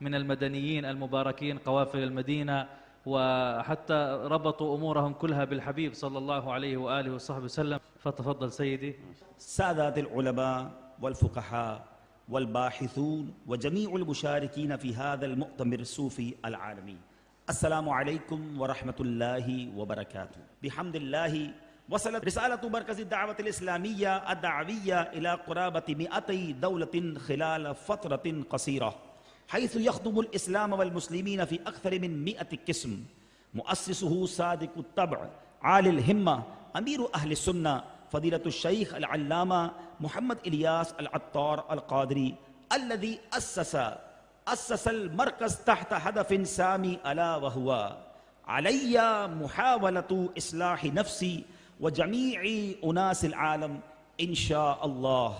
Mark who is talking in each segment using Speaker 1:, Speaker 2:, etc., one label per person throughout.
Speaker 1: من المدنيين المباركين قوافل المدينة وحتى ربطوا أمورهم كلها بالحبيب صلى الله عليه وآله وصحبه وسلم. فتفضل سيدي.
Speaker 2: سادات العلماء والفقهاء والباحثون وجميع المشاركين في هذا المؤتمر الصوفي العالمي، السلام عليكم ورحمة الله وبركاته. بحمد الله وصلت رسالة مركز الدعوة الإسلامية الدعوية إلى قرابة 200 دولة خلال فترة قصيرة، حيث يخدم الإسلام والمسلمين في أكثر من 100 قسم. مؤسسه صادق الطبع عالي الهمة أمير أهل السنة فضيلة الشيخ العلامة محمد إلياس العطار القادري، الذي أسس المركز تحت هدف سامي ألا وهو علي محاولة إصلاح نفسي وجميع أناس العالم إن شاء الله.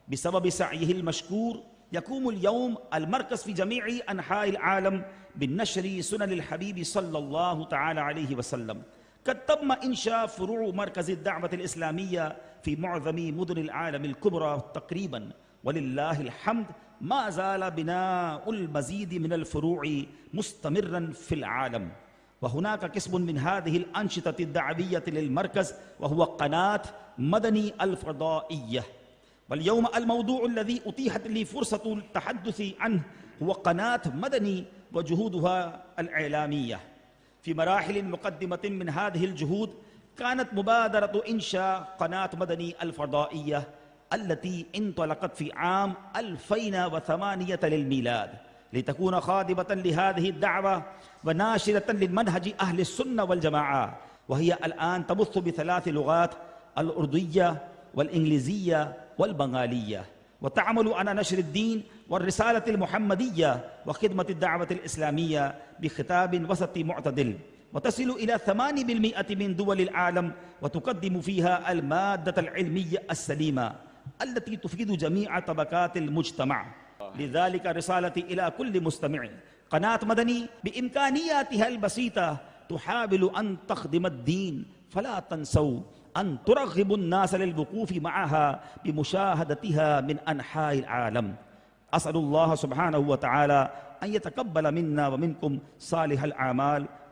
Speaker 2: بسبب سعيه المشكور يقوم اليوم المركز في جميع أنحاء العالم بالنشر سنن الحبيب صلى الله تعالى عليه وسلم. قد تم إنشاء فروع مركز الدعوة الإسلامية في معظم مدن العالم الكبرى تقريبا، ولله الحمد ما زال بناء المزيد من الفروع مستمرا في العالم. وهناك قسم من هذه الأنشطة الدعوية للمركز وهو قناة مدني الفضائية، واليوم الموضوع الذي أتيحت لي فرصة التحدث عنه هو قناة مدني وجهودها الإعلامية. في مراحل مقدمة من هذه الجهود كانت مبادرة إنشاء قناة مدني الفضائية التي انطلقت في عام 2008 للميلاد، لتكون خادمة لهذه الدعوة وناشرة للمنهج أهل السنة والجماعة، وهي الآن تبث ب3 لغات: الأردية والإنجليزية والبنغالية، وتعمل على نشر الدين والرسالة المحمدية وخدمة الدعوة الإسلامية بخطاب وسطي معتدل، وتصل إلى 8% من دول العالم، وتقدم فيها المادة العلمية السليمة التي تفيد جميع طبقات المجتمع. لذلك رسالتي إلى كل مستمع: قناة مدني بإمكانياتها البسيطة تحاول أن تخدم الدين، فلا تنسوا أن ترغبوا الناس للوقوف معها بمشاهدتها من أنحاء العالم. أسأل الله سبحانه وتعالى أن يتقبل منا ومنكم صالح الأعمال